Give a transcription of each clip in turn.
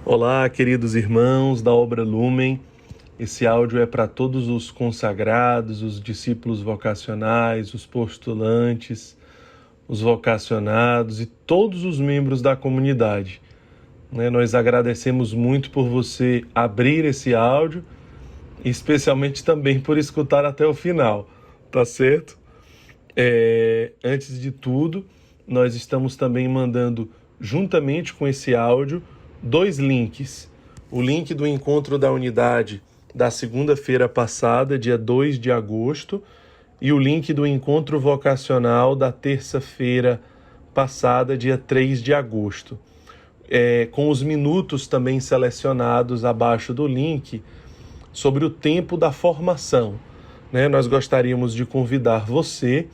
Olá, queridos irmãos da Obra Lumen. Esse áudio é para todos os consagrados, os discípulos vocacionais, os postulantes, os vocacionados e todos os membros da comunidade. Nós agradecemos muito por você abrir esse áudio e especialmente também por escutar até o final, tá certo? Antes de tudo, nós estamos também mandando, juntamente com esse áudio, 2 links. O link do encontro da unidade da segunda-feira passada, dia 2 de agosto, e o link do encontro vocacional da terça-feira passada, dia 3 de agosto. Com os minutos também selecionados abaixo do link sobre o tempo da formação. Nós gostaríamos de convidar você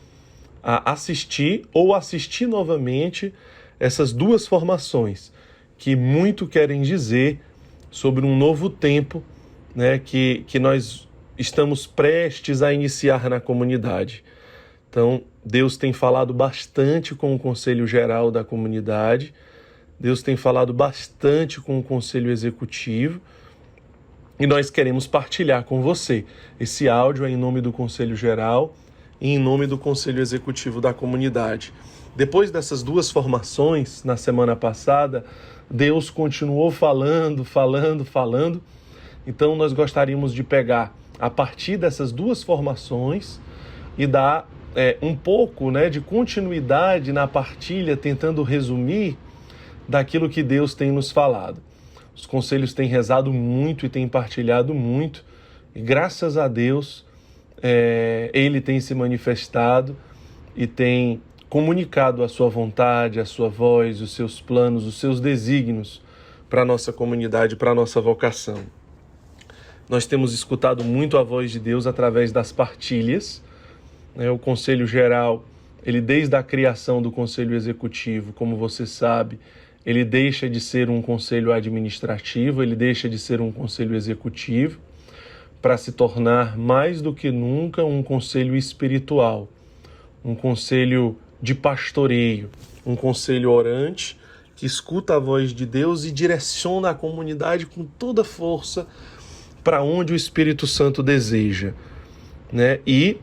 a assistir ou assistir novamente essas 2 formações, que muito querem dizer sobre um novo tempo, que nós estamos prestes a iniciar na comunidade. Então, Deus tem falado bastante com o Conselho Geral da comunidade, Deus tem falado bastante com o Conselho Executivo, e nós queremos partilhar com você. Esse áudio é em nome do Conselho Geral e em nome do Conselho Executivo da comunidade. Depois dessas 2 formações, na semana passada, Deus continuou falando. Então, nós gostaríamos de pegar, a partir dessas 2 formações, e dar um pouco de continuidade na partilha, tentando resumir daquilo que Deus tem nos falado. Os conselhos têm rezado muito e têm partilhado muito, e graças a Deus, Ele tem se manifestado e tem comunicado a sua vontade, a sua voz, os seus planos, os seus desígnios para a nossa comunidade, para a nossa vocação. Nós temos escutado muito a voz de Deus através das partilhas. O Conselho Geral, ele desde a criação do Conselho Executivo, como você sabe, ele deixa de ser um conselho administrativo, ele deixa de ser um conselho executivo, para se tornar mais do que nunca um conselho espiritual, um conselho de pastoreio, um conselho orante que escuta a voz de Deus e direciona a comunidade com toda força para onde o Espírito Santo deseja. E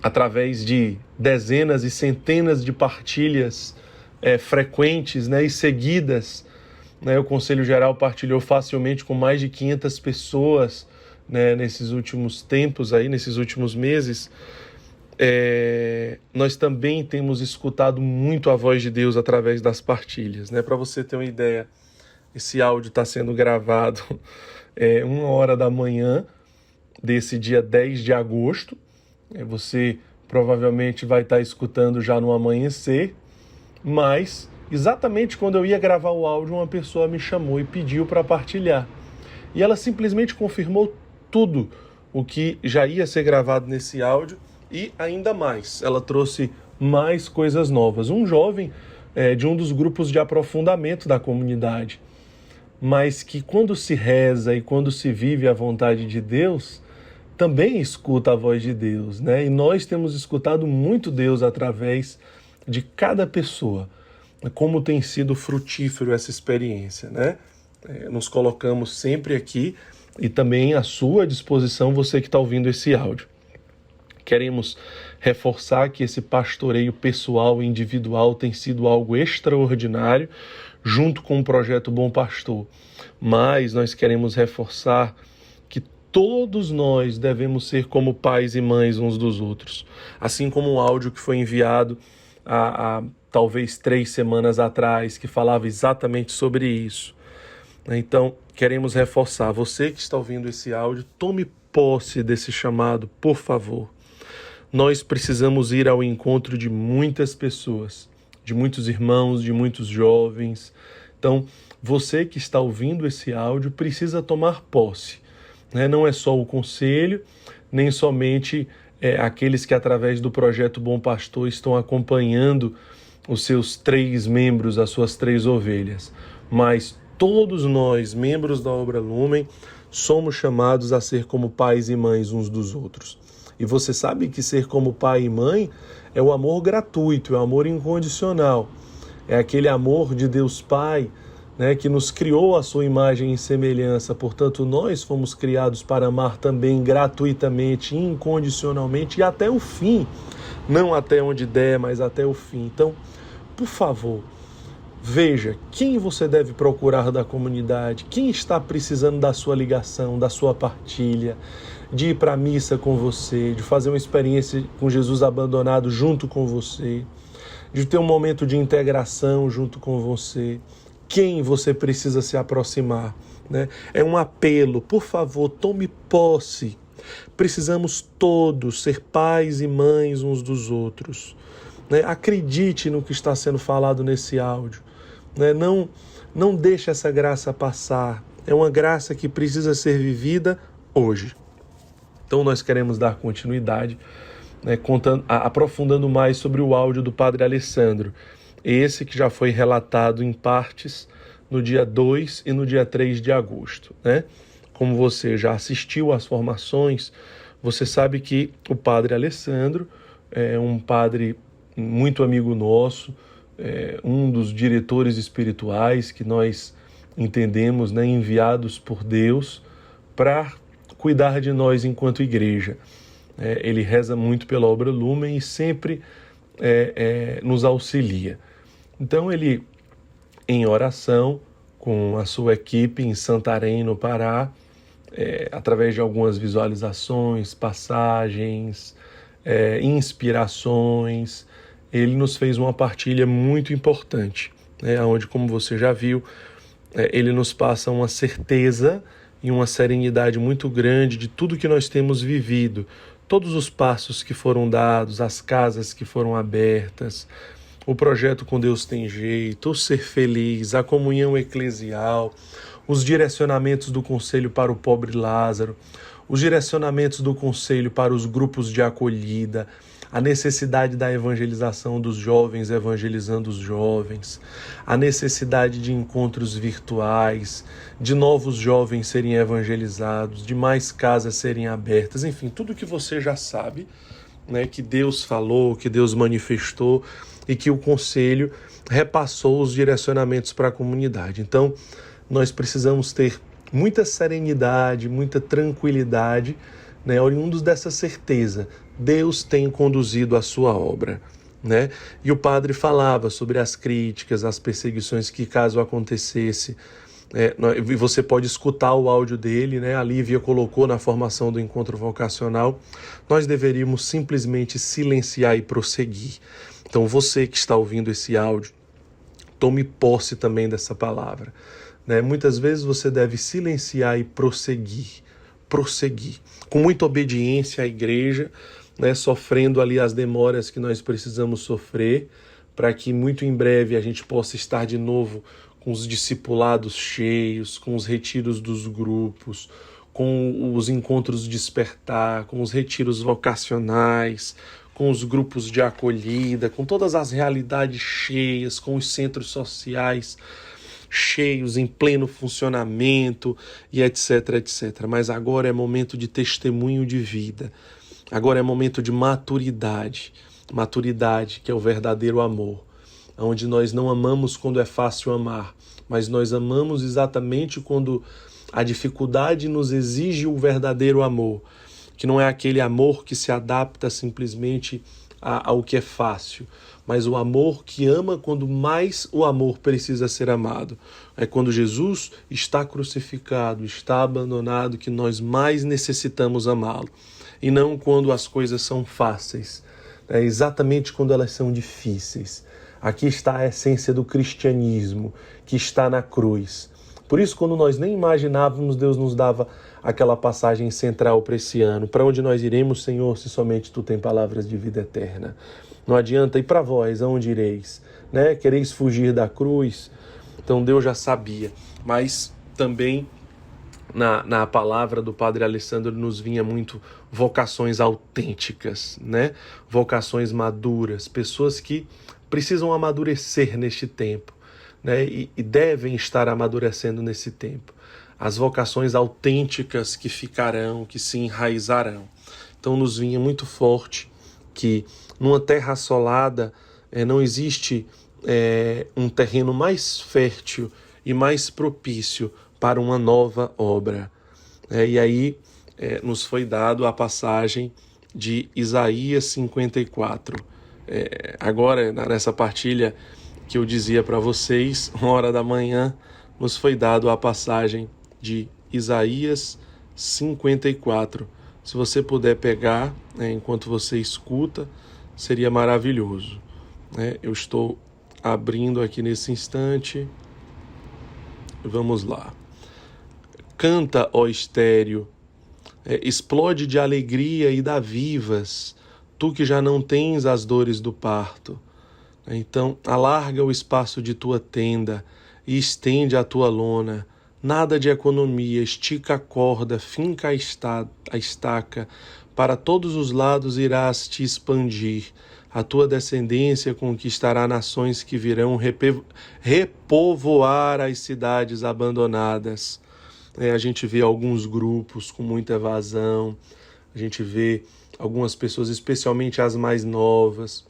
através de dezenas e centenas de partilhas frequentes e seguidas, o Conselho Geral partilhou facilmente com mais de 500 pessoas nesses últimos tempos, nesses últimos meses. Nós também temos escutado muito a voz de Deus através das partilhas. Para você ter uma ideia, esse áudio está sendo gravado 1h da manhã desse dia 10 de agosto. Você provavelmente vai estar escutando já no amanhecer, mas exatamente quando eu ia gravar o áudio, uma pessoa me chamou e pediu para partilhar. E ela simplesmente confirmou tudo o que já ia ser gravado nesse áudio e ainda mais. Ela trouxe mais coisas novas. Um jovem de um dos grupos de aprofundamento da comunidade, mas que quando se reza e quando se vive a vontade de Deus, também escuta a voz de Deus, E nós temos escutado muito Deus através de cada pessoa. Como tem sido frutífero essa experiência, Nos colocamos sempre aqui e também à sua disposição, você que está ouvindo esse áudio. Queremos reforçar que esse pastoreio pessoal e individual tem sido algo extraordinário, junto com o projeto Bom Pastor. Mas nós queremos reforçar que todos nós devemos ser como pais e mães uns dos outros. Assim como o áudio que foi enviado há talvez 3 semanas atrás, que falava exatamente sobre isso. Então, queremos reforçar. Você que está ouvindo esse áudio, tome posse desse chamado, por favor. Nós precisamos ir ao encontro de muitas pessoas, de muitos irmãos, de muitos jovens. Então, você que está ouvindo esse áudio precisa tomar posse. Não é só o conselho, nem somente aqueles que através do projeto Bom Pastor estão acompanhando os seus 3 membros, as suas 3 ovelhas. Mas todos nós, membros da Obra Lumen, somos chamados a ser como pais e mães uns dos outros. E você sabe que ser como pai e mãe é o amor gratuito, é o amor incondicional. É aquele amor de Deus Pai né, que nos criou à sua imagem e semelhança, portanto nós fomos criados para amar também gratuitamente, incondicionalmente e até o fim, não até onde der, mas até o fim. Então, por favor, veja quem você deve procurar da comunidade, quem está precisando da sua ligação, da sua partilha, de ir para a missa com você, de fazer uma experiência com Jesus abandonado junto com você, de ter um momento de integração junto com você. Quem você precisa se aproximar, né? É um apelo, por favor, tome posse. Precisamos todos ser pais e mães uns dos outros, né? Acredite no que está sendo falado nesse áudio, né? Não deixe essa graça passar. É uma graça que precisa ser vivida hoje. Então nós queremos dar continuidade, né, aprofundando mais sobre o áudio do Padre Alessandro. Esse que já foi relatado em partes no dia 2 e no dia 3 de agosto, né? Como você já assistiu às formações, você sabe que o Padre Alessandro é um padre muito amigo nosso, um dos diretores espirituais que nós entendemos, né, enviados por Deus para cuidar de nós enquanto igreja. Ele reza muito pela obra Lumen e sempre nos auxilia. Então ele, em oração, com a sua equipe em Santarém, no Pará, através de algumas visualizações, passagens, inspirações, ele nos fez uma partilha muito importante, né, onde, como você já viu, ele nos passa uma certeza e uma serenidade muito grande de tudo que nós temos vivido, todos os passos que foram dados, as casas que foram abertas, o projeto Com Deus Tem Jeito, o Ser Feliz, a comunhão eclesial, os direcionamentos do Conselho para o Pobre Lázaro, os direcionamentos do Conselho para os grupos de acolhida, a necessidade da evangelização dos jovens evangelizando os jovens, a necessidade de encontros virtuais, de novos jovens serem evangelizados, de mais casas serem abertas, enfim, tudo que você já sabe, né, que Deus falou, que Deus manifestou e que o Conselho repassou os direcionamentos para a comunidade. Então, nós precisamos ter muita serenidade, muita tranquilidade, né, oriundos dessa certeza. Deus tem conduzido a sua obra, né? E o padre falava sobre as críticas, as perseguições que caso acontecesse, você pode escutar o áudio dele, né? A Lívia colocou na formação do encontro vocacional. Nós deveríamos simplesmente silenciar e prosseguir. Então você que está ouvindo esse áudio, tome posse também dessa palavra, né? Muitas vezes você deve silenciar e prosseguir, com muita obediência à igreja, né, sofrendo ali as demoras que nós precisamos sofrer, para que muito em breve a gente possa estar de novo com os discipulados cheios, com os retiros dos grupos, com os encontros despertar, com os retiros vocacionais, com os grupos de acolhida, com todas as realidades cheias, com os centros sociais cheios, em pleno funcionamento e etc, etc. Mas agora é momento de testemunho de vida. Agora é momento de maturidade. Maturidade, que é o verdadeiro amor. Onde nós não amamos quando é fácil amar, mas nós amamos exatamente quando a dificuldade nos exige o verdadeiro amor. Que não é aquele amor que se adapta simplesmente ao que é fácil, mas o amor que ama quando mais o amor precisa ser amado. É quando Jesus está crucificado, está abandonado, que nós mais necessitamos amá-lo. E não quando as coisas são fáceis, é exatamente quando elas são difíceis. Aqui está a essência do cristianismo, que está na cruz. Por isso, quando nós nem imaginávamos, Deus nos dava aquela passagem central para esse ano. Para onde nós iremos, Senhor, se somente Tu tem palavras de vida eterna? Não adianta, e para vós, aonde ireis? Né? Quereis fugir da cruz? Então Deus já sabia, mas também na palavra do Padre Alessandro nos vinha muito vocações autênticas, né? Vocações maduras, pessoas que precisam amadurecer neste tempo, né? E devem estar amadurecendo nesse tempo. As vocações autênticas que ficarão, que se enraizarão. Então nos vinha muito forte que numa terra assolada não existe um terreno mais fértil e mais propício para uma nova obra. E aí nos foi dado a passagem de Isaías 54. Agora, nessa partilha que eu dizia para vocês, 1h da manhã, nos foi dado a passagem de Isaías 54. Se você puder pegar, enquanto você escuta, seria maravilhoso. Eu estou abrindo aqui nesse instante. Vamos lá. Canta, ó estéreo, explode de alegria e dá vivas, tu que já não tens as dores do parto. Então, alarga o espaço de tua tenda e estende a tua lona. Nada de economia, estica a corda, finca a estaca. Para todos os lados irás te expandir. A tua descendência conquistará nações que virão repovoar as cidades abandonadas. A gente vê alguns grupos com muita evasão, a gente vê algumas pessoas, especialmente as mais novas,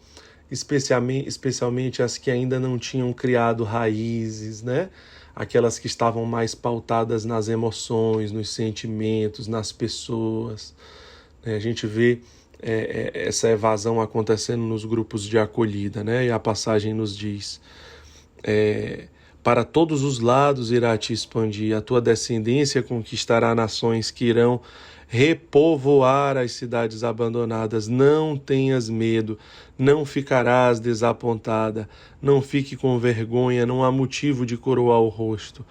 especialmente as que ainda não tinham criado raízes, Aquelas que estavam mais pautadas nas emoções, nos sentimentos, nas pessoas. A gente vê essa evasão acontecendo nos grupos de acolhida, E a passagem nos diz: para todos os lados irá te expandir, a tua descendência conquistará nações que irão repovoar as cidades abandonadas. Não tenhas medo, não ficarás desapontada, não fique com vergonha, não há motivo de coroar o rosto.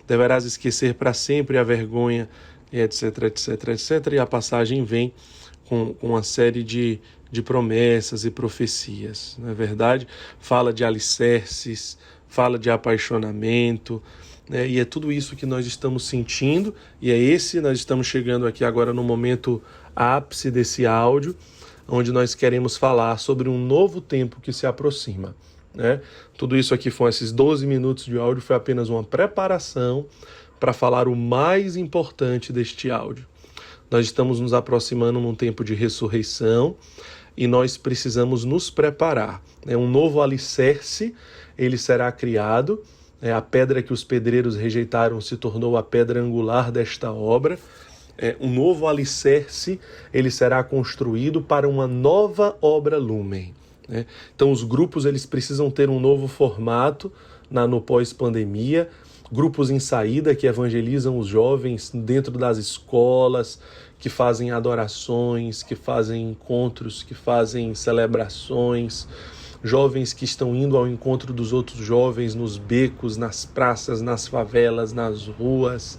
Deverás esquecer para sempre a vergonha, etc, etc, etc. E a passagem vem com uma série de promessas e profecias, não é verdade? Fala de alicerces, fala de apaixonamento, e é tudo isso que nós estamos sentindo, e nós estamos chegando aqui agora no momento ápice desse áudio, onde nós queremos falar sobre um novo tempo que se aproxima. Tudo isso aqui esses 12 minutos de áudio foi apenas uma preparação para falar o mais importante deste áudio. Nós estamos nos aproximando num tempo de ressurreição e nós precisamos nos preparar. Um novo alicerce, ele será criado. A pedra que os pedreiros rejeitaram se tornou a pedra angular desta obra. Um novo alicerce, ele será construído para uma nova obra lumen. Então os grupos eles precisam ter um novo formato no pós-pandemia, grupos em saída que evangelizam os jovens dentro das escolas, que fazem adorações, que fazem encontros, que fazem celebrações, jovens que estão indo ao encontro dos outros jovens nos becos, nas praças, nas favelas, nas ruas,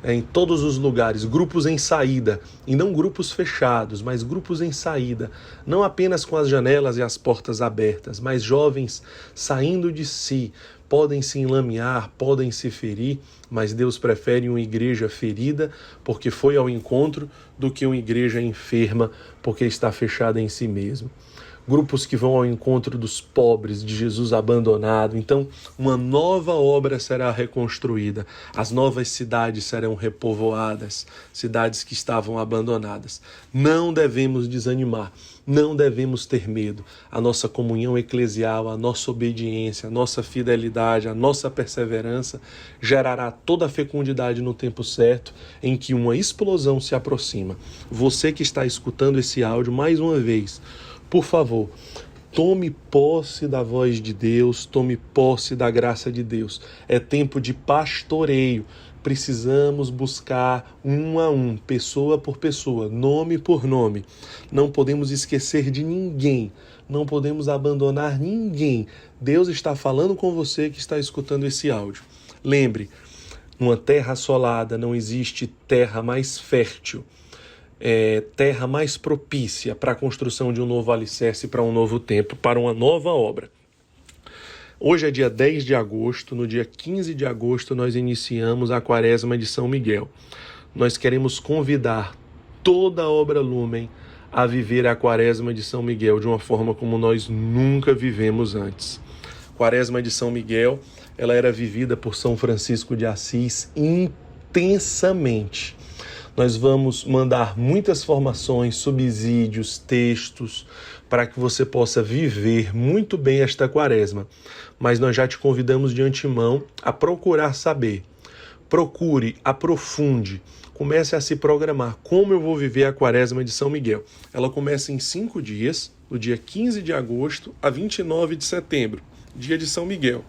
em todos os lugares, grupos em saída, e não grupos fechados, mas grupos em saída, não apenas com as janelas e as portas abertas, mas jovens saindo de si, podem se enlamear, podem se ferir, mas Deus prefere uma igreja ferida porque foi ao encontro do que uma igreja enferma porque está fechada em si mesma. Grupos que vão ao encontro dos pobres, de Jesus abandonado. Então, uma nova obra será reconstruída. As novas cidades serão repovoadas, cidades que estavam abandonadas. Não devemos desanimar, não devemos ter medo. A nossa comunhão eclesial, a nossa obediência, a nossa fidelidade, a nossa perseverança gerará toda a fecundidade no tempo certo em que uma explosão se aproxima. Você que está escutando esse áudio, mais uma vez, por favor, tome posse da voz de Deus, tome posse da graça de Deus. É tempo de pastoreio. Precisamos buscar um a um, pessoa por pessoa, nome por nome. Não podemos esquecer de ninguém, não podemos abandonar ninguém. Deus está falando com você que está escutando esse áudio. Lembre, numa terra assolada não existe terra mais fértil. Terra mais propícia para a construção de um novo alicerce, para um novo tempo, para uma nova obra. Hoje é dia 10 de agosto, no dia 15 de agosto nós iniciamos a Quaresma de São Miguel. Nós queremos convidar toda a obra Lumen a viver a Quaresma de São Miguel de uma forma como nós nunca vivemos antes. Quaresma de São Miguel, ela era vivida por São Francisco de Assis intensamente. Nós vamos mandar muitas formações, subsídios, textos para que você possa viver muito bem esta quaresma. Mas nós já te convidamos de antemão a procurar saber. Procure, aprofunde, comece a se programar. Como eu vou viver a quaresma de São Miguel? Ela começa em 5 dias, do dia 15 de agosto a 29 de setembro, dia de São Miguel.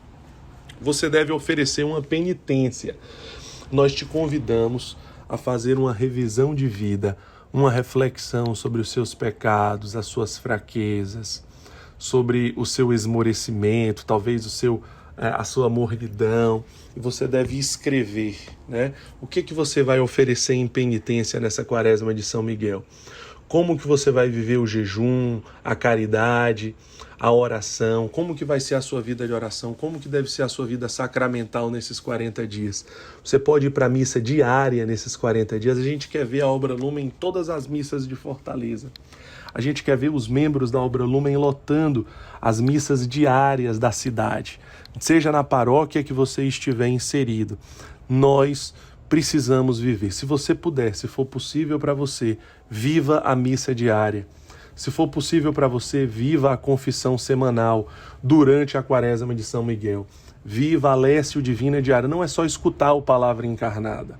Você deve oferecer uma penitência. Nós te convidamos a fazer uma revisão de vida, uma reflexão sobre os seus pecados, as suas fraquezas, sobre o seu esmorecimento, talvez a sua mornidão. E você deve escrever, né? O que você vai oferecer em penitência nessa quaresma de São Miguel? Como que você vai viver o jejum, a caridade, a oração? Como que vai ser a sua vida de oração? Como que deve ser a sua vida sacramental nesses 40 dias? Você pode ir para a missa diária nesses 40 dias. A gente quer ver a Obra Lumen em todas as missas de Fortaleza. A gente quer ver os membros da Obra Lumen lotando as missas diárias da cidade. Seja na paróquia que você estiver inserido. Nós precisamos viver. Se você puder, se for possível para você, viva a missa diária. Se for possível para você, viva a confissão semanal durante a quaresma de São Miguel. Viva a Lécio Divina diária. Não é só escutar a palavra encarnada,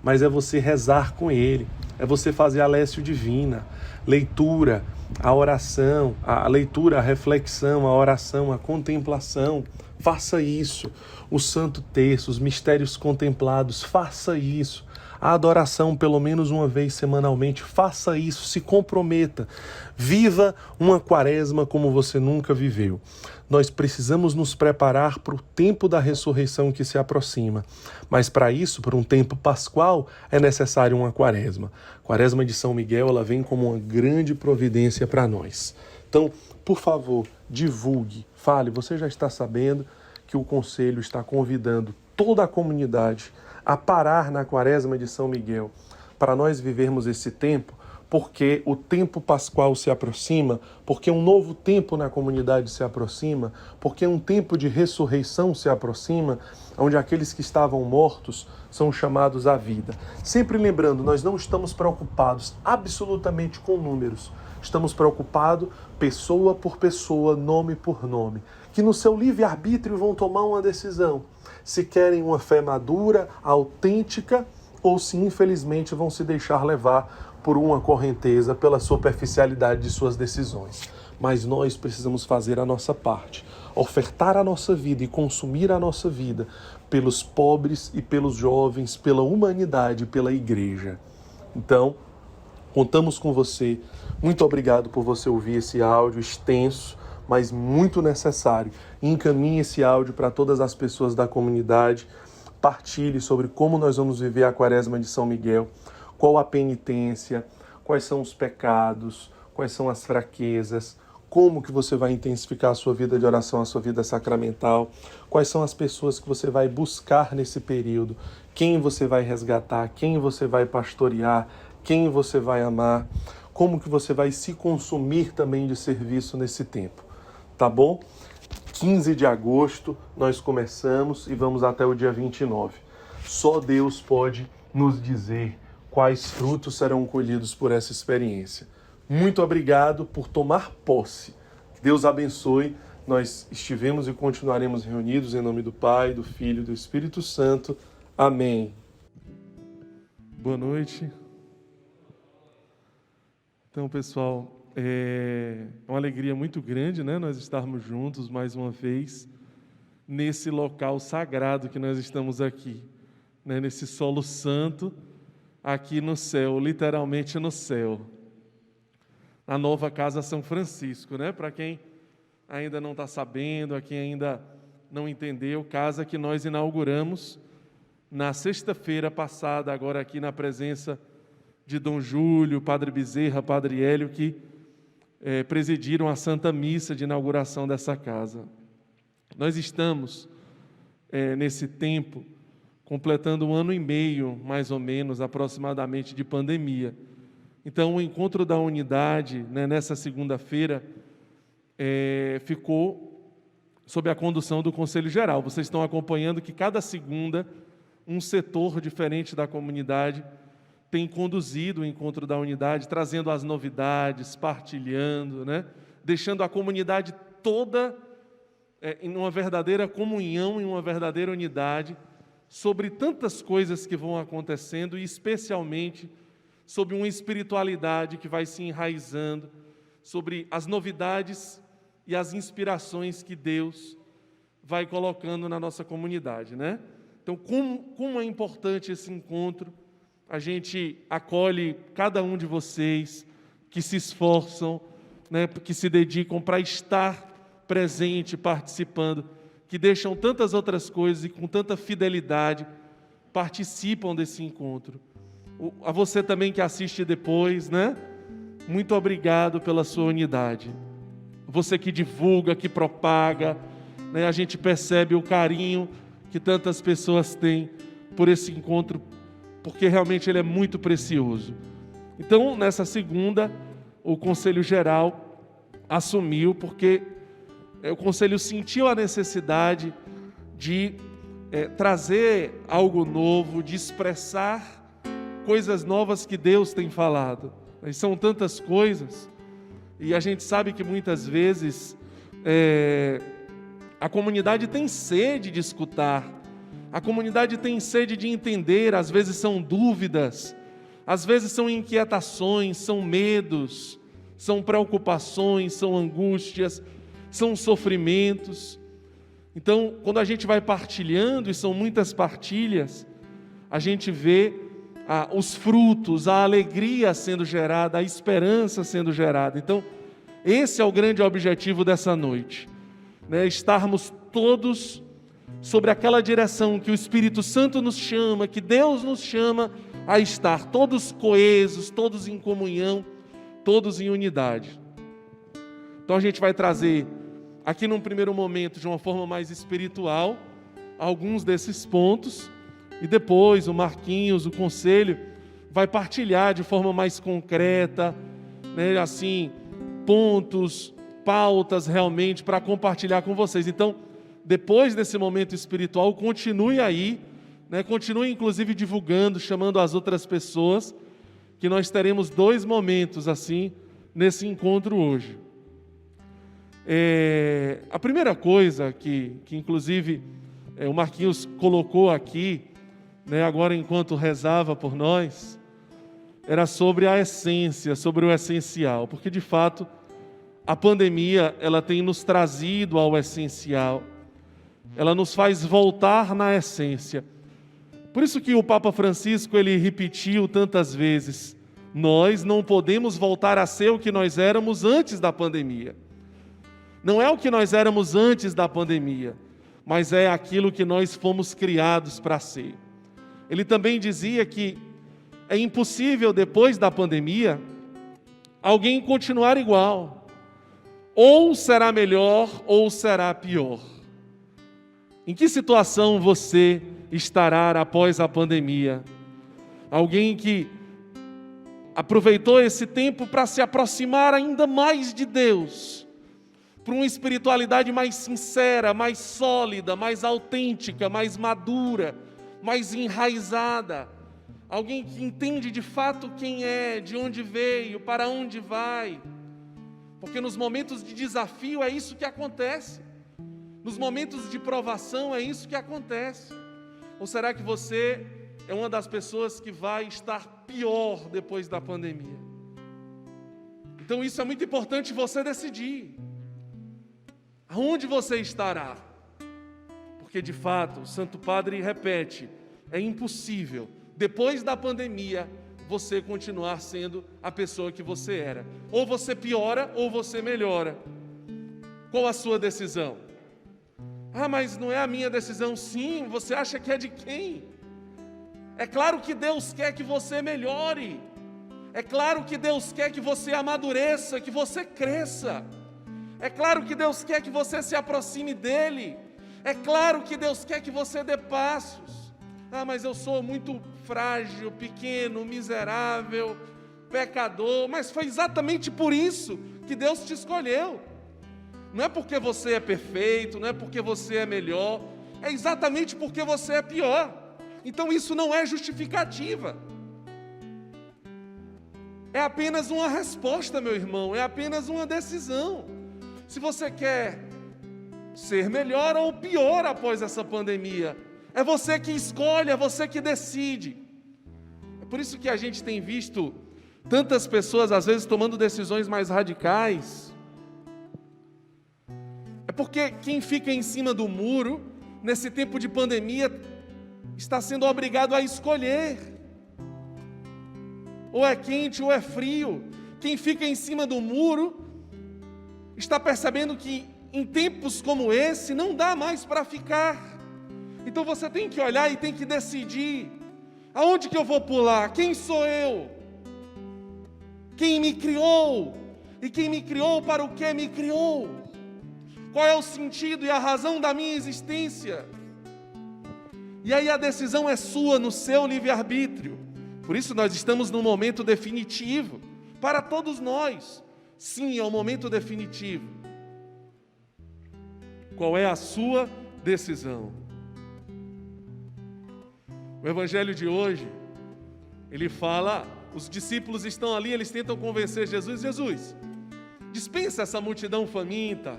mas é você rezar com ele. É você fazer a Lécio Divina. Leitura, a oração, a leitura, a reflexão, a oração, a contemplação. Faça isso. O Santo Terço, os mistérios contemplados, faça isso. A adoração pelo menos uma vez semanalmente, faça isso, se comprometa. Viva uma quaresma como você nunca viveu. Nós precisamos nos preparar para o tempo da ressurreição que se aproxima. Mas para isso, para um tempo pascual, é necessário uma quaresma. A quaresma de São Miguel, ela vem como uma grande providência para nós. Então, por favor, divulgue, fale. Você já está sabendo que o Conselho está convidando toda a comunidade a parar na quaresma de São Miguel, para nós vivermos esse tempo, porque o tempo pascual se aproxima, porque um novo tempo na comunidade se aproxima, porque um tempo de ressurreição se aproxima, onde aqueles que estavam mortos são chamados à vida. Sempre lembrando, nós não estamos preocupados absolutamente com números, estamos preocupados pessoa por pessoa, nome por nome, que no seu livre-arbítrio vão tomar uma decisão, se querem uma fé madura, autêntica, ou se infelizmente vão se deixar levar por uma correnteza, pela superficialidade de suas decisões. Mas nós precisamos fazer a nossa parte, ofertar a nossa vida e consumir a nossa vida pelos pobres e pelos jovens, pela humanidade, pela igreja. Então, contamos com você. Muito obrigado por você ouvir esse áudio extenso, mas muito necessário. Encaminhe esse áudio para todas as pessoas da comunidade. Partilhe sobre como nós vamos viver a quaresma de São Miguel, qual a penitência, quais são os pecados, quais são as fraquezas, como que você vai intensificar a sua vida de oração, a sua vida sacramental, quais são as pessoas que você vai buscar nesse período, quem você vai resgatar, quem você vai pastorear, quem você vai amar, como que você vai se consumir também de serviço nesse tempo. Tá bom? 15 de agosto nós começamos e vamos até o dia 29. Só Deus pode nos dizer quais frutos serão colhidos por essa experiência. Muito obrigado por tomar posse. Deus abençoe. Nós estivemos e continuaremos reunidos em nome do Pai, do Filho e do Espírito Santo. Amém. Boa noite. Então, pessoal, é uma alegria muito grande, né, nós estarmos juntos mais uma vez nesse local sagrado que nós estamos aqui, né, nesse solo santo aqui no céu, literalmente no céu, na nova Casa São Francisco, né? Para quem ainda não está sabendo, a quem ainda não entendeu, casa que nós inauguramos na sexta-feira passada, agora aqui na presença de Dom Júlio, Padre Bezerra, Padre Hélio, que presidiram a Santa Missa de inauguração dessa casa. Nós estamos, nesse tempo, completando 1 ano e meio, mais ou menos, aproximadamente, de pandemia. Então, o Encontro da Unidade, né, nessa segunda-feira, ficou sob a condução do Conselho Geral. Vocês estão acompanhando que cada segunda, um setor diferente da comunidade tem conduzido o Encontro da Unidade, trazendo as novidades, partilhando, né, deixando a comunidade toda em uma verdadeira comunhão, em uma verdadeira unidade, sobre tantas coisas que vão acontecendo e especialmente sobre uma espiritualidade que vai se enraizando, sobre as novidades e as inspirações que Deus vai colocando na nossa comunidade, né? Então, como é importante esse encontro, a gente acolhe cada um de vocês que se esforçam, né, que se dedicam para estar presente, participando, que deixam tantas outras coisas e com tanta fidelidade participam desse encontro. A você também que assiste depois, né? Muito obrigado pela sua unidade. Você que divulga, que propaga, né? A gente percebe o carinho que tantas pessoas têm por esse encontro, porque realmente ele é muito precioso. Então, nessa segunda, o Conselho Geral assumiu, porque o Conselho sentiu a necessidade de trazer algo novo, de expressar coisas novas que Deus tem falado. E são tantas coisas, e a gente sabe que muitas vezes a comunidade tem sede de escutar, a comunidade tem sede de entender, às vezes são dúvidas, às vezes são inquietações, são medos, são preocupações, são angústias, são sofrimentos. Então, quando a gente vai partilhando, e são muitas partilhas, a gente vê os frutos, a alegria sendo gerada, a esperança sendo gerada. Então, esse é o grande objetivo dessa noite, né? Estarmos todos sobre aquela direção que o Espírito Santo nos chama, que Deus nos chama a estar, todos coesos, todos em comunhão, todos em unidade. Então a gente vai trazer aqui num primeiro momento, de uma forma mais espiritual, alguns desses pontos, e depois o Marquinhos, o Conselho, vai partilhar de forma mais concreta, né, assim, pontos, pautas realmente para compartilhar com vocês. Então, depois desse momento espiritual, continue aí, né, continue inclusive divulgando, chamando as outras pessoas, que nós teremos 2 momentos assim, nesse encontro hoje. A primeira coisa que inclusive o Marquinhos colocou aqui, né, agora enquanto rezava por nós, era sobre a essência, sobre o essencial, porque de fato a pandemia ela tem nos trazido ao essencial, ela nos faz voltar na essência. Por isso que o Papa Francisco ele repetiu tantas vezes: nós não podemos voltar a ser o que nós éramos antes da pandemia. Não é o que nós éramos antes da pandemia, mas é aquilo que nós fomos criados para ser. Ele também dizia que é impossível, depois da pandemia, alguém continuar igual. Ou será melhor, ou será pior. Em que situação você estará após a pandemia? Alguém que aproveitou esse tempo para se aproximar ainda mais de Deus, para uma espiritualidade mais sincera, mais sólida, mais autêntica, mais madura, mais enraizada. Alguém que entende de fato quem é, de onde veio, para onde vai. Porque nos momentos de desafio é isso que acontece. Nos momentos de provação é isso que acontece. Ou será que você é uma das pessoas que vai estar pior depois da pandemia? Então isso é muito importante você decidir. Aonde você estará? Porque de fato, o Santo Padre repete, é impossível, depois da pandemia, você continuar sendo a pessoa que você era. Ou você piora, ou você melhora. Qual a sua decisão? Ah, mas não é a minha decisão. Sim, você acha que é de quem? É claro que Deus quer que você melhore. É claro que Deus quer que você amadureça, que você cresça. É claro que Deus quer que você se aproxime dEle. É claro que Deus quer que você dê passos. Ah, mas eu sou muito frágil, pequeno, miserável, pecador. Mas foi exatamente por isso que Deus te escolheu. Não é porque você é perfeito, não é porque você é melhor, é exatamente porque você é pior. Então isso não é justificativa. É apenas uma resposta, meu irmão, é apenas uma decisão. Se você quer ser melhor ou pior após essa pandemia, é você que escolhe, é você que decide. É por isso que a gente tem visto tantas pessoas, às vezes, tomando decisões mais radicais. É porque quem fica em cima do muro, nesse tempo de pandemia, está sendo obrigado a escolher. Ou é quente ou é frio. Quem fica em cima do muro está percebendo que em tempos como esse não dá mais para ficar. Então você tem que olhar e tem que decidir: aonde que eu vou pular? Quem sou eu? Quem me criou? E quem me criou para o que me criou? Qual é o sentido e a razão da minha existência? E aí a decisão é sua, no seu livre-arbítrio. Por isso nós estamos num momento definitivo, para todos nós. Sim, é o momento definitivo. Qual é a sua decisão? O evangelho de hoje, ele fala, os discípulos estão ali, eles tentam convencer Jesus: Jesus, dispensa essa multidão faminta.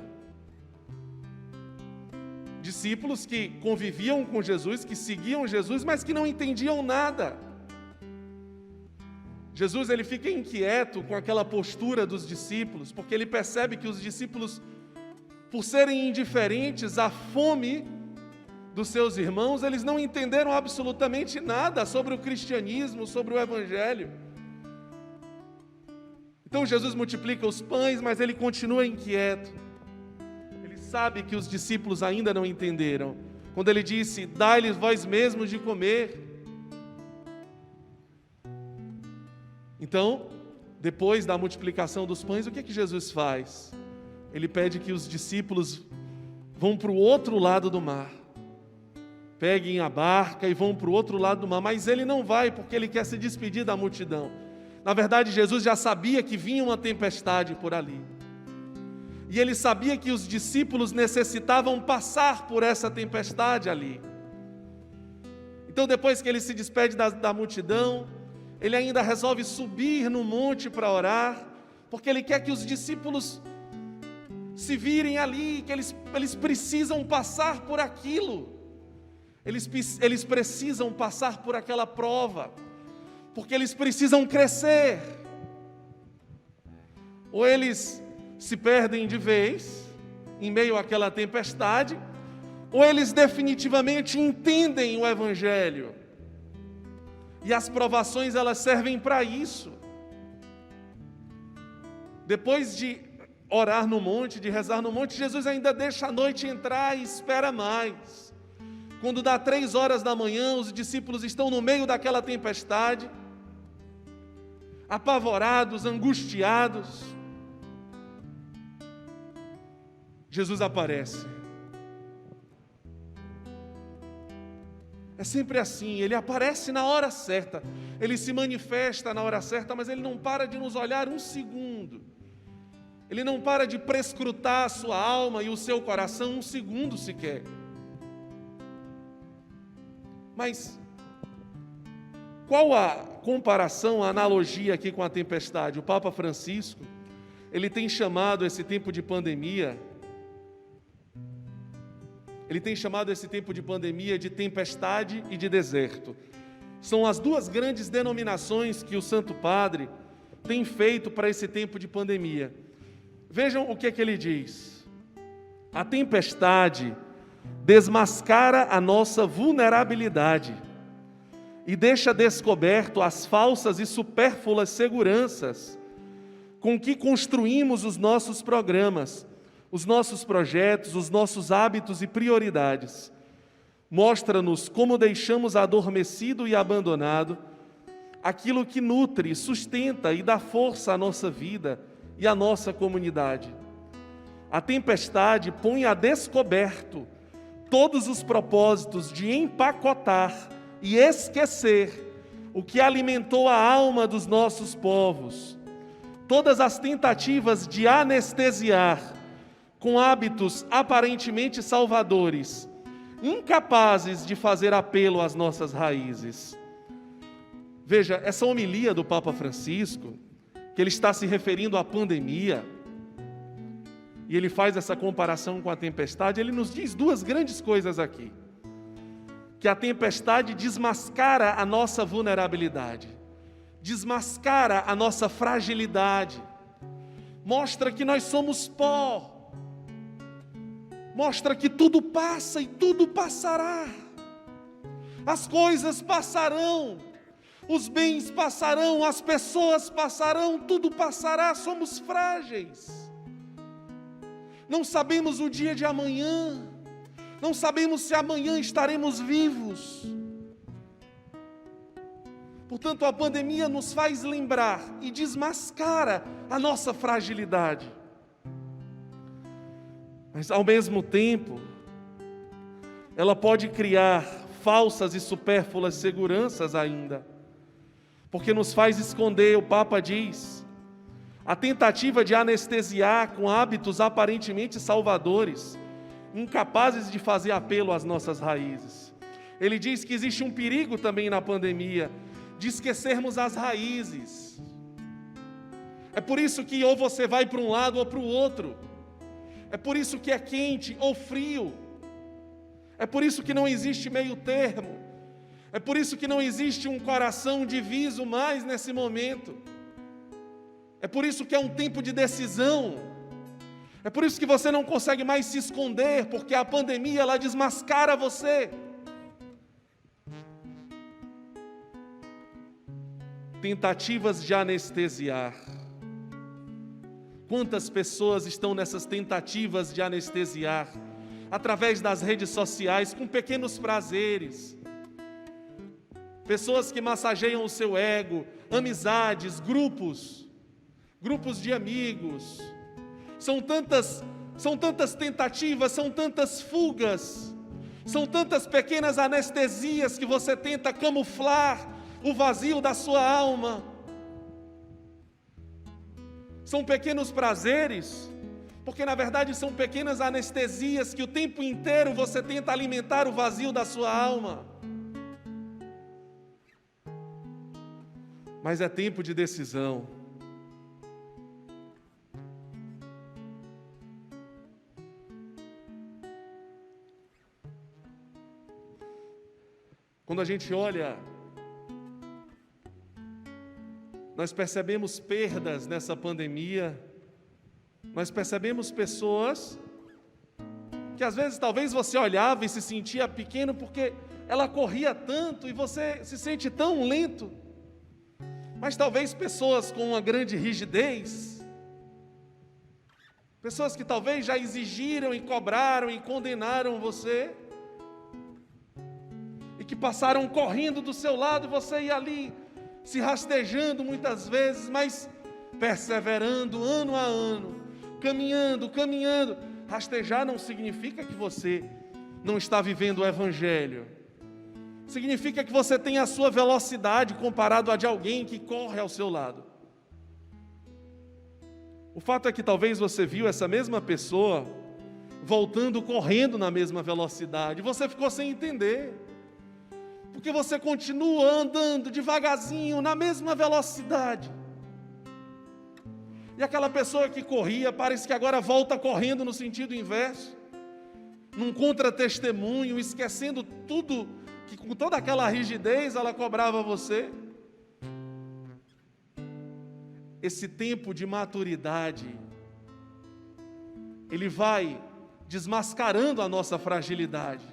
Discípulos que conviviam com Jesus, que seguiam Jesus, mas que não entendiam nada. Jesus, ele fica inquieto com aquela postura dos discípulos, porque ele percebe que os discípulos, por serem indiferentes à fome dos seus irmãos, eles não entenderam absolutamente nada sobre o cristianismo, sobre o evangelho. Então Jesus multiplica os pães, mas ele continua inquieto. Ele sabe que os discípulos ainda não entenderam. Quando ele disse: dai-lhes vós mesmos de comer. Então, depois da multiplicação dos pães, o que Jesus faz? Ele pede que os discípulos vão para o outro lado do mar. Peguem a barca e vão para o outro lado do mar. Mas ele não vai, porque ele quer se despedir da multidão. Na verdade, Jesus já sabia que vinha uma tempestade por ali. E ele sabia que os discípulos necessitavam passar por essa tempestade ali. Então, depois que ele se despede da multidão, ele ainda resolve subir no monte para orar, porque ele quer que os discípulos se virem ali, que eles precisam passar por aquilo. Eles precisam passar por aquela prova, porque eles precisam crescer. Ou eles se perdem de vez, em meio àquela tempestade, ou eles definitivamente entendem o evangelho. E as provações, elas servem para isso. Depois de orar no monte, de rezar no monte, Jesus ainda deixa a noite entrar e espera mais. Quando dá 3 horas da manhã, os discípulos estão no meio daquela tempestade, apavorados, angustiados. Jesus aparece. É sempre assim, ele aparece na hora certa, ele se manifesta na hora certa, mas ele não para de nos olhar um segundo. Ele não para de prescrutar a sua alma e o seu coração um segundo sequer. Mas qual a comparação, a analogia aqui com a tempestade? O Papa Francisco, ele tem chamado esse tempo de pandemia, de tempestade e de deserto. São as duas grandes denominações que o Santo Padre tem feito para esse tempo de pandemia. Vejam o que ele diz. A tempestade desmascara a nossa vulnerabilidade e deixa descoberto as falsas e supérfluas seguranças com que construímos os nossos programas, os nossos projetos, os nossos hábitos e prioridades. Mostra-nos como deixamos adormecido e abandonado aquilo que nutre, sustenta e dá força à nossa vida e à nossa comunidade. A tempestade põe a descoberto todos os propósitos de empacotar e esquecer o que alimentou a alma dos nossos povos, todas as tentativas de anestesiar com hábitos aparentemente salvadores, incapazes de fazer apelo às nossas raízes. Veja, essa homilia do Papa Francisco, que ele está se referindo à pandemia, e ele faz essa comparação com a tempestade, ele nos diz duas grandes coisas aqui. Que a tempestade desmascara a nossa vulnerabilidade, desmascara a nossa fragilidade, mostra que nós somos pó, mostra que tudo passa e tudo passará, as coisas passarão, os bens passarão, as pessoas passarão, tudo passará, somos frágeis, não sabemos o dia de amanhã, não sabemos se amanhã estaremos vivos. Portanto, a pandemia nos faz lembrar e desmascara a nossa fragilidade. Mas, ao mesmo tempo, ela pode criar falsas e supérfluas seguranças ainda, porque nos faz esconder, o Papa diz, a tentativa de anestesiar com hábitos aparentemente salvadores, incapazes de fazer apelo às nossas raízes. Ele diz que existe um perigo também na pandemia, de esquecermos as raízes. É por isso que ou você vai para um lado ou para o outro. É por isso que é quente ou frio. É por isso que não existe meio termo. É por isso que não existe um coração diviso mais nesse momento. É por isso que é um tempo de decisão. É por isso que você não consegue mais se esconder, porque a pandemia, ela desmascara você. Tentativas de anestesiar. Quantas pessoas estão nessas tentativas de anestesiar, através das redes sociais, com pequenos prazeres. Pessoas que massageiam o seu ego, amizades, grupos de amigos. São tantas tentativas, são tantas fugas, são tantas pequenas anestesias que você tenta camuflar o vazio da sua alma. São pequenos prazeres, porque na verdade são pequenas anestesias que o tempo inteiro você tenta alimentar o vazio da sua alma. Mas é tempo de decisão. Quando a gente olha, nós percebemos perdas nessa pandemia, nós percebemos pessoas que às vezes talvez você olhava e se sentia pequeno porque ela corria tanto e você se sente tão lento, mas talvez pessoas com uma grande rigidez, pessoas que talvez já exigiram e cobraram e condenaram você, e que passaram correndo do seu lado, e você ia ali, se rastejando muitas vezes, mas perseverando ano a ano, caminhando. Rastejar não significa que você não está vivendo o Evangelho. Significa que você tem a sua velocidade comparado a de alguém que corre ao seu lado. O fato é que talvez você viu essa mesma pessoa voltando correndo na mesma velocidade, você ficou sem entender. Porque você continua andando devagarzinho, na mesma velocidade. E aquela pessoa que corria, parece que agora volta correndo no sentido inverso, num contra-testemunho, esquecendo tudo, que com toda aquela rigidez ela cobrava você. Esse tempo de maturidade, ele vai desmascarando a nossa fragilidade.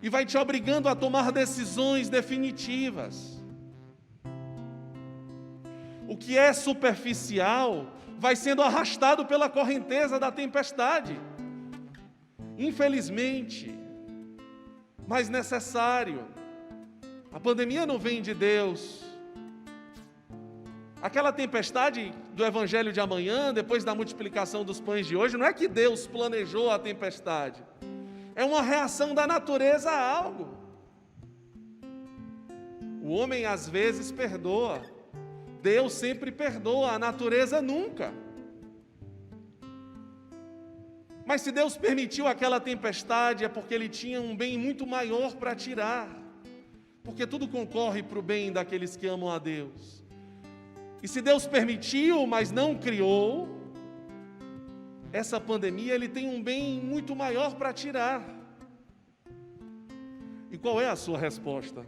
E vai te obrigando a tomar decisões definitivas. O que é superficial vai sendo arrastado pela correnteza da tempestade. Infelizmente, mas necessário. A pandemia não vem de Deus. Aquela tempestade do Evangelho de amanhã, depois da multiplicação dos pães de hoje, não é que Deus planejou a tempestade. É uma reação da natureza a algo. O homem às vezes perdoa. Deus sempre perdoa, a natureza nunca. Mas se Deus permitiu aquela tempestade, é porque Ele tinha um bem muito maior para tirar. Porque tudo concorre para o bem daqueles que amam a Deus. E se Deus permitiu, mas não criou, essa pandemia, Ele tem um bem muito maior para tirar. E qual é a sua resposta?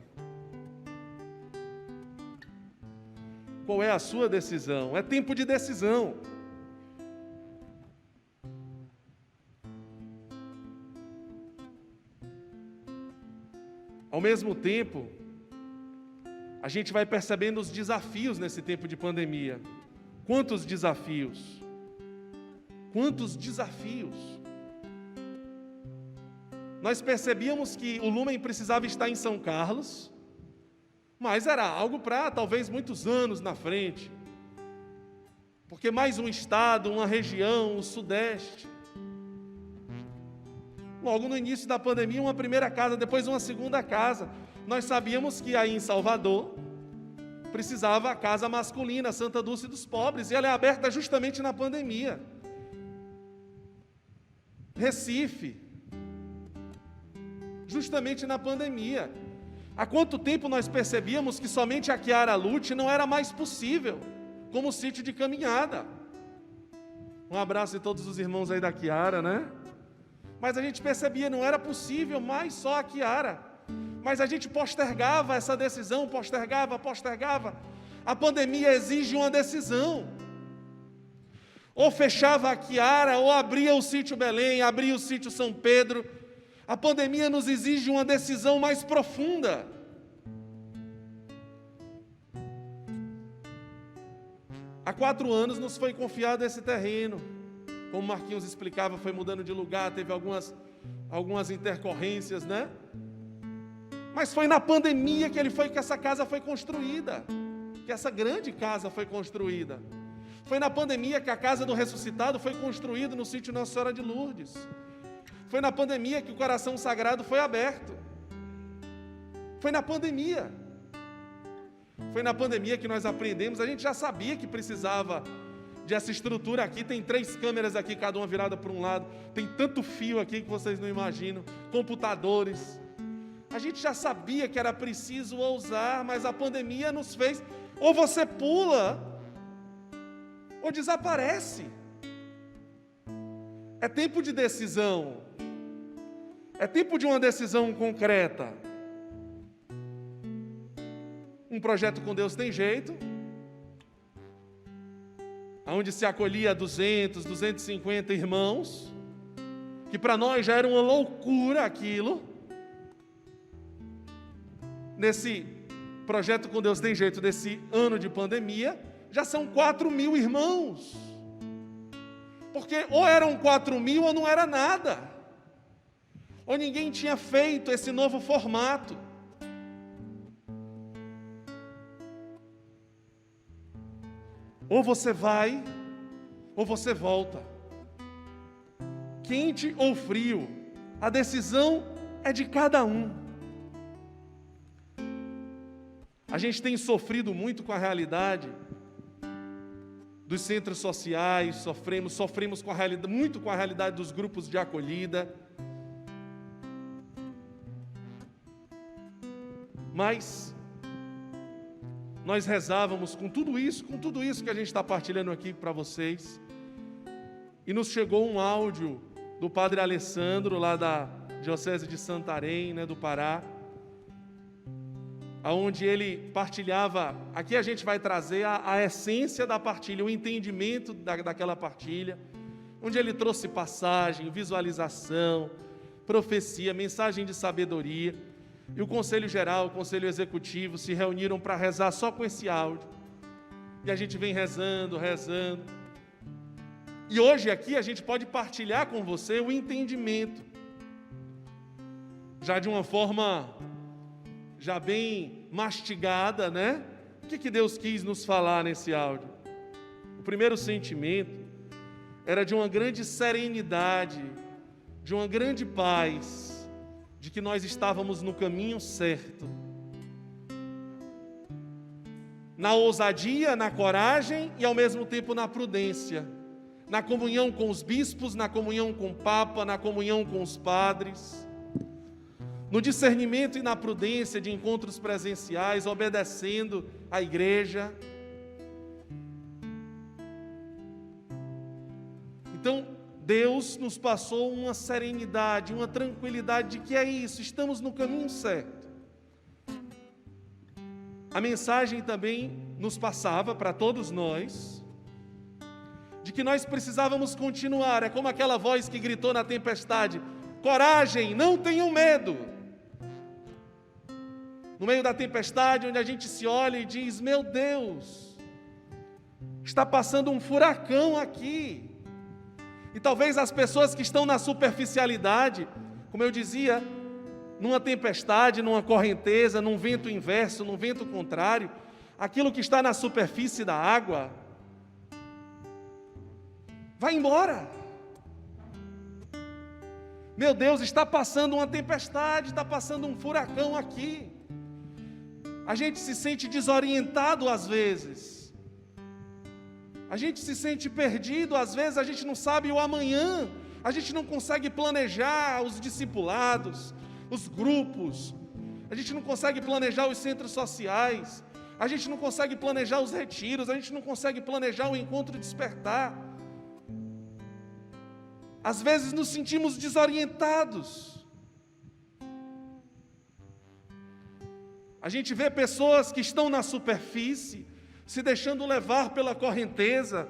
Qual é a sua decisão? É tempo de decisão. Ao mesmo tempo, a gente vai percebendo os desafios nesse tempo de pandemia. Quantos desafios? Quantos desafios? Nós percebíamos que o Lumen precisava estar em São Carlos, mas era algo para talvez muitos anos na frente. Porque mais um estado, uma região, o Sudeste. Logo no início da pandemia, uma primeira casa, depois uma segunda casa. Nós sabíamos que aí em Salvador precisava a casa masculina, Santa Dulce dos Pobres, e ela é aberta justamente na pandemia. Recife, justamente na pandemia. Há quanto tempo nós percebíamos que somente a Chiara Lute não era mais possível, como sítio de caminhada. Um abraço a todos os irmãos aí da Chiara, né? Mas a gente percebia, não era possível mais só a Chiara. Mas a gente postergava essa decisão, postergava. A pandemia exige uma decisão. Ou fechava a Chiara, ou abria o sítio Belém, abria o sítio São Pedro. A pandemia nos exige uma decisão mais profunda. Há 4 anos nos foi confiado esse terreno. Como Marquinhos explicava, foi mudando de lugar, teve algumas intercorrências, né? Mas foi na pandemia que essa casa foi construída, que essa grande casa foi construída. Foi na pandemia que a casa do ressuscitado foi construída no sítio Nossa Senhora de Lourdes. Foi na pandemia que o coração sagrado foi aberto. Foi na pandemia. Foi na pandemia que nós aprendemos, a gente já sabia que precisava dessa estrutura aqui, tem 3 câmeras aqui, cada uma virada para um lado, tem tanto fio aqui que vocês não imaginam, computadores. A gente já sabia que era preciso ousar, mas a pandemia nos fez, ou você pula, ou desaparece. É tempo de decisão. É tempo de uma decisão concreta. Um projeto com Deus tem jeito, onde se acolhia 200, 250 irmãos, que para nós já era uma loucura aquilo. Nesse projeto com Deus tem jeito, desse ano de pandemia, já são 4.000 irmãos. Porque ou eram 4.000 ou não era nada. Ou ninguém tinha feito esse novo formato. Ou você vai, ou você volta. Quente ou frio, a decisão é de cada um. A gente tem sofrido muito com a realidade dos centros sociais, sofremos muito com a realidade dos grupos de acolhida. Mas nós rezávamos com tudo isso que a gente está partilhando aqui para vocês. E nos chegou um áudio do Padre Alessandro, lá da Diocese de Santarém, né, do Pará, onde ele partilhava. Aqui a gente vai trazer a essência da partilha, o entendimento daquela partilha, onde ele trouxe passagem, visualização, profecia, mensagem de sabedoria. E o Conselho Geral, o Conselho Executivo se reuniram para rezar só com esse áudio. E a gente vem rezando. E hoje aqui a gente pode partilhar com você o entendimento, já de uma forma já bem mastigada, né? O que Deus quis nos falar nesse áudio? O primeiro sentimento era de uma grande serenidade, de uma grande paz, de que nós estávamos no caminho certo. Na ousadia, na coragem e ao mesmo tempo na prudência. Na comunhão com os bispos, na comunhão com o Papa, na comunhão com os padres. No discernimento e na prudência de encontros presenciais, obedecendo à igreja. Então, Deus nos passou uma serenidade, uma tranquilidade de que é isso, estamos no caminho certo. A mensagem também nos passava para todos nós, de que nós precisávamos continuar. É como aquela voz que gritou na tempestade: coragem, não tenham medo. No meio da tempestade, onde a gente se olha e diz: meu Deus, está passando um furacão aqui. E talvez as pessoas que estão na superficialidade, como eu dizia, numa tempestade, numa correnteza, num vento inverso, num vento contrário, aquilo que está na superfície da água vai embora. Meu Deus, está passando uma tempestade, está passando um furacão aqui. A gente se sente desorientado às vezes. A gente se sente perdido, às vezes a gente não sabe o amanhã, a gente não consegue planejar os discipulados, os grupos, a gente não consegue planejar os centros sociais, a gente não consegue planejar os retiros, a gente não consegue planejar o encontro despertar. Às vezes nos sentimos desorientados. A gente vê pessoas que estão na superfície, se deixando levar pela correnteza,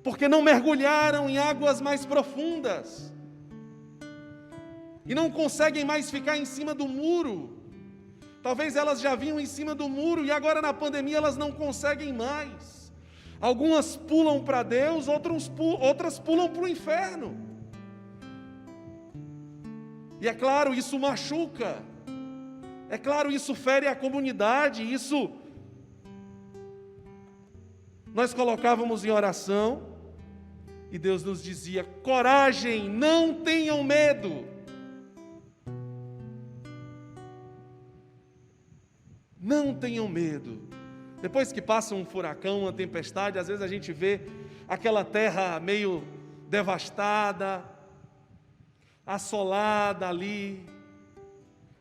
porque não mergulharam em águas mais profundas, e não conseguem mais ficar em cima do muro. Talvez elas já vinham em cima do muro, e agora na pandemia elas não conseguem mais. Algumas pulam para Deus, outras pulam para o inferno. E é claro, isso machuca, é claro, isso fere a comunidade, isso nós colocávamos em oração, e Deus nos dizia: coragem, não tenham medo. Não tenham medo. Depois que passa um furacão, uma tempestade, às vezes a gente vê aquela terra meio devastada, assolada ali.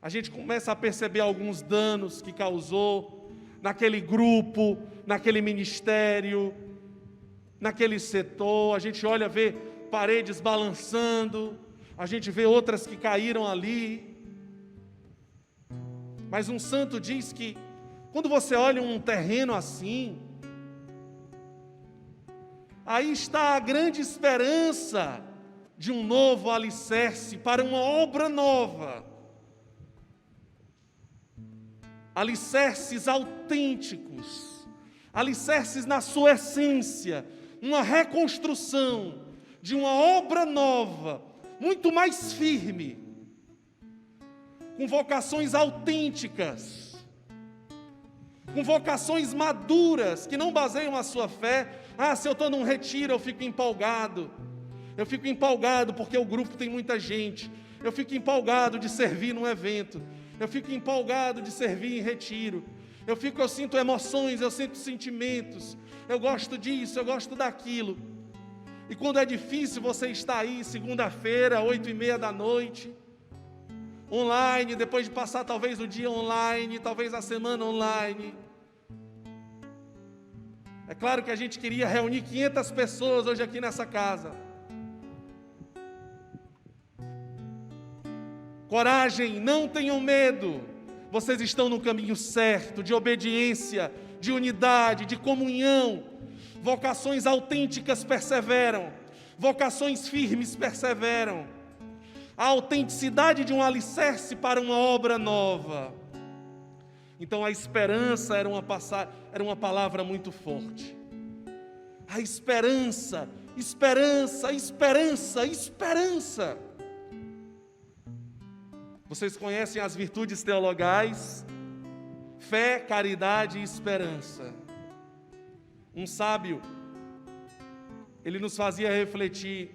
A gente começa a perceber alguns danos que causou naquele grupo, naquele ministério, naquele setor. A gente olha, vê paredes balançando, a gente vê outras que caíram ali. Mas um santo diz que quando você olha um terreno assim, aí está a grande esperança de um novo alicerce para uma obra nova. Alicerces autênticos, alicerces na sua essência, uma reconstrução de uma obra nova, muito mais firme, com vocações autênticas, com vocações maduras, que não baseiam a sua fé. Se eu estou num retiro eu fico empolgado porque o grupo tem muita gente, eu fico empolgado de servir num evento, eu fico empolgado de servir em retiro, eu sinto emoções, eu sinto sentimentos, eu gosto disso, eu gosto daquilo. E quando é difícil, você está aí segunda-feira, 8h30 da noite, online, depois de passar talvez o dia online, talvez a semana online. É claro que a gente queria reunir 500 pessoas hoje aqui nessa casa. Coragem, não tenham medo. Vocês estão no caminho certo, de obediência, de unidade, de comunhão. Vocações autênticas perseveram, vocações firmes perseveram. A autenticidade de um alicerce para uma obra nova. Então a esperança era uma palavra muito forte. A esperança, esperança, esperança, esperança. Vocês conhecem as virtudes teologais? Fé, caridade e esperança. Um sábio, ele nos fazia refletir: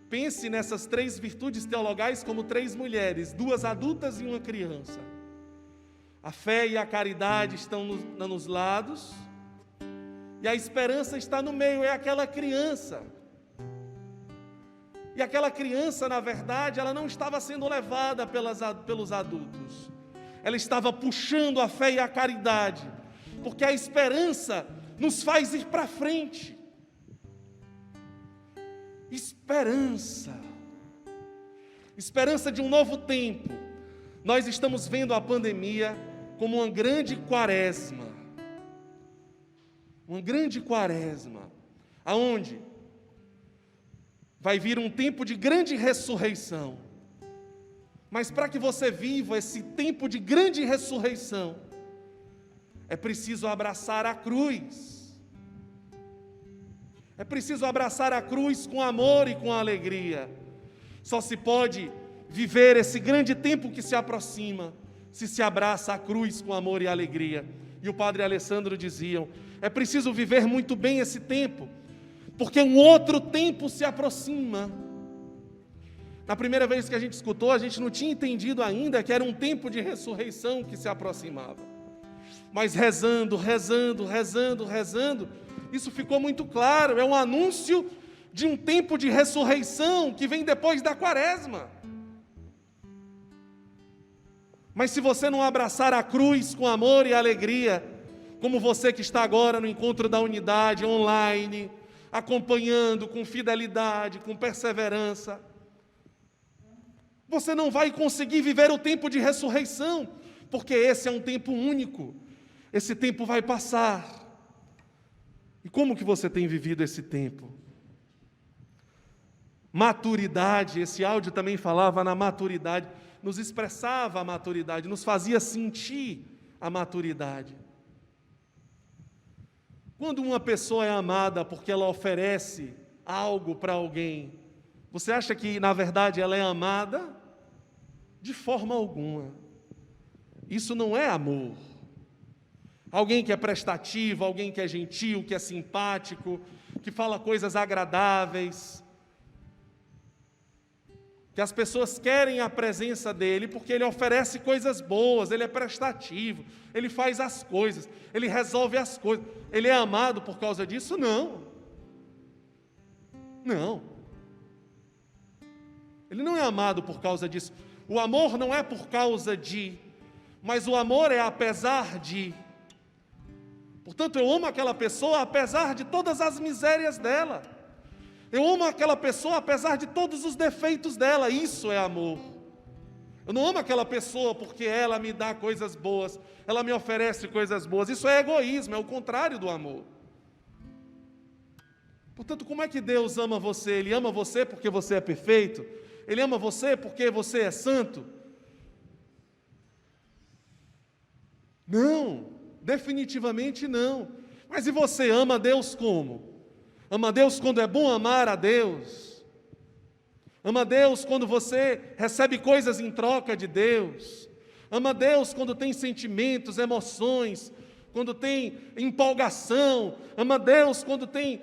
pense nessas 3 virtudes teologais como 3 mulheres, 2 adultas e uma criança. A fé e a caridade estão nos lados, e a esperança está no meio, é aquela criança. E aquela criança, na verdade, ela não estava sendo levada pelos adultos. Ela estava puxando a fé e a caridade, porque a esperança nos faz ir para frente. Esperança. Esperança de um novo tempo. Nós estamos vendo a pandemia como uma grande quaresma. Uma grande quaresma. Aonde vai vir um tempo de grande ressurreição. Mas para que você viva esse tempo de grande ressurreição, é preciso abraçar a cruz. É preciso abraçar a cruz com amor e com alegria. Só se pode viver esse grande tempo que se aproxima se se abraça a cruz com amor e alegria. E o padre Alessandro dizia: é preciso viver muito bem esse tempo, porque um outro tempo se aproxima. Na primeira vez que a gente escutou, a gente não tinha entendido ainda que era um tempo de ressurreição que se aproximava. Mas rezando, isso ficou muito claro. É um anúncio de um tempo de ressurreição que vem depois da quaresma. Mas se você não abraçar a cruz com amor e alegria, como você que está agora no encontro da unidade online, acompanhando com fidelidade, com perseverança, você não vai conseguir viver o tempo de ressurreição, porque esse é um tempo único. Esse tempo vai passar. E como que você tem vivido esse tempo? Maturidade, esse áudio também falava na maturidade, nos expressava a maturidade, nos fazia sentir a maturidade. Quando uma pessoa é amada porque ela oferece algo para alguém, você acha que, na verdade, ela é amada? De forma alguma. Isso não é amor. Alguém que é prestativo, alguém que é gentil, que é simpático, que fala coisas agradáveis, que as pessoas querem a presença dele porque ele oferece coisas boas, ele é prestativo, ele faz as coisas, ele resolve as coisas. Ele é amado por causa disso? Não. Não. Ele não é amado por causa disso. O amor não é por causa de, mas o amor é apesar de. Portanto, eu amo aquela pessoa apesar de todas as misérias dela. Eu amo aquela pessoa apesar de todos os defeitos dela. Isso é amor. Eu não amo aquela pessoa porque ela me dá coisas boas, ela me oferece coisas boas. Isso é egoísmo, é o contrário do amor. Portanto, como é que Deus ama você? Ele ama você porque você é perfeito? Ele ama você porque você é santo? Não, definitivamente não. Mas e você ama Deus como? Ama Deus quando é bom amar a Deus? Ama Deus quando você recebe coisas em troca de Deus? Ama Deus quando tem sentimentos, emoções, quando tem empolgação? Ama Deus quando tem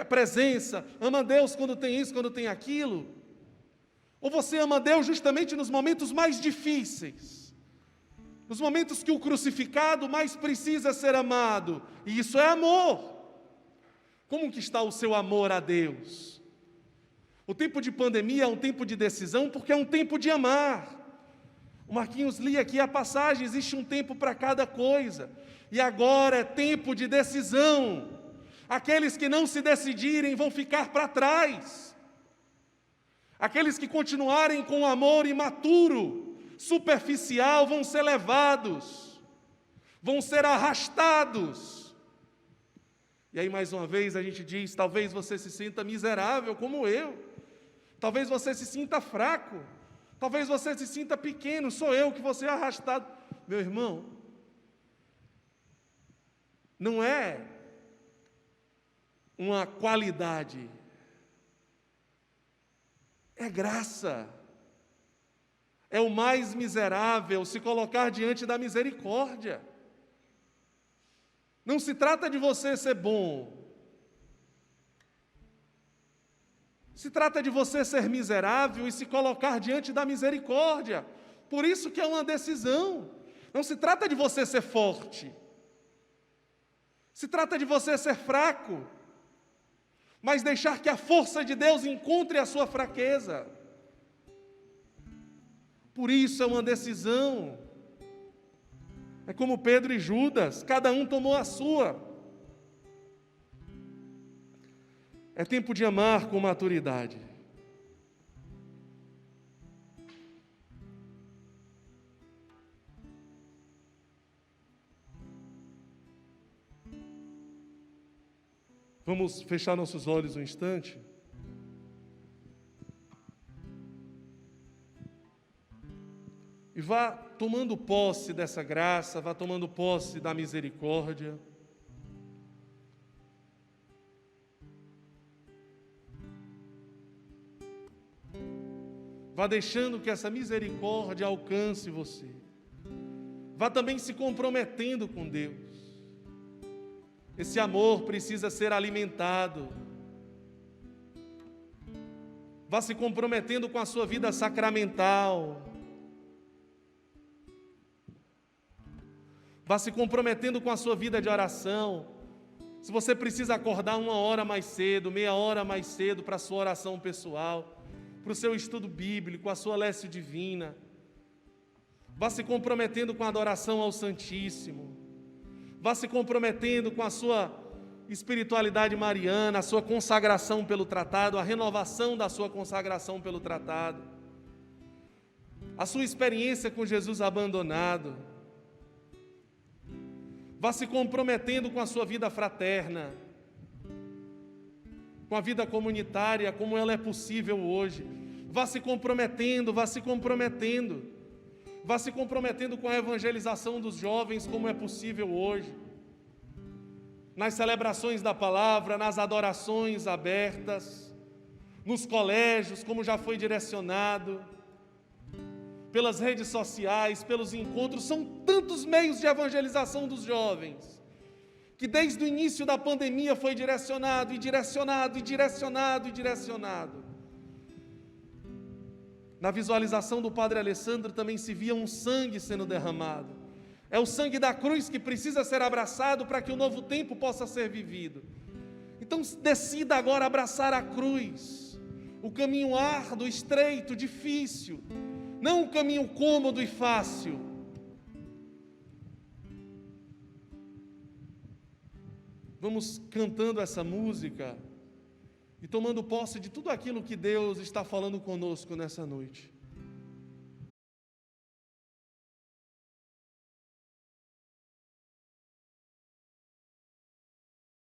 presença? Ama Deus quando tem isso, quando tem aquilo? Ou você ama Deus justamente nos momentos mais difíceis? Nos momentos que o crucificado mais precisa ser amado? E isso é amor. Como que está o seu amor a Deus? O tempo de pandemia é um tempo de decisão porque é um tempo de amar. O Marquinhos lia aqui a passagem, existe um tempo para cada coisa. E agora é tempo de decisão. Aqueles que não se decidirem vão ficar para trás. Aqueles que continuarem com o amor imaturo, superficial, vão ser levados, vão ser arrastados. E aí, mais uma vez, a gente diz: talvez você se sinta miserável como eu, talvez você se sinta fraco, talvez você se sinta pequeno, sou eu que vou ser arrastado. Meu irmão, não é uma qualidade, é graça. É o mais miserável se colocar diante da misericórdia. Não se trata de você ser bom. Se trata de você ser miserável e se colocar diante da misericórdia. Por isso que é uma decisão. Não se trata de você ser forte. Se trata de você ser fraco. Mas deixar que a força de Deus encontre a sua fraqueza. Por isso é uma decisão. É como Pedro e Judas, cada um tomou a sua. É tempo de amar com maturidade. Vamos fechar nossos olhos um instante? E vá tomando posse dessa graça, vá tomando posse da misericórdia. Vá deixando que essa misericórdia alcance você. Vá também se comprometendo com Deus. Esse amor precisa ser alimentado. Vá se comprometendo com a sua vida sacramental. Vá se comprometendo com a sua vida de oração. Se você precisa acordar 1 hora mais cedo, meia hora mais cedo para a sua oração pessoal, para o seu estudo bíblico, a sua lécio divina. Vá se comprometendo com a adoração ao Santíssimo. Vá se comprometendo com a sua espiritualidade mariana, a sua consagração pelo tratado, a renovação da sua consagração pelo tratado, a sua experiência com Jesus abandonado. Vá se comprometendo com a sua vida fraterna, com a vida comunitária, como ela é possível hoje. Vá se comprometendo, vá se comprometendo. Vá se comprometendo com a evangelização dos jovens, como é possível hoje. Nas celebrações da palavra, nas adorações abertas, nos colégios, como já foi direcionado, pelas redes sociais, pelos encontros. São tantos meios de evangelização dos jovens, que desde o início da pandemia foi direcionado, e direcionado, e direcionado, e direcionado. Na visualização do Padre Alessandro também se via um sangue sendo derramado. É o sangue da cruz que precisa ser abraçado para que o novo tempo possa ser vivido. Então decida agora abraçar a cruz, o caminho árduo, estreito, difícil, não o caminho cômodo e fácil. Vamos cantando essa música e tomando posse de tudo aquilo que Deus está falando conosco nessa noite.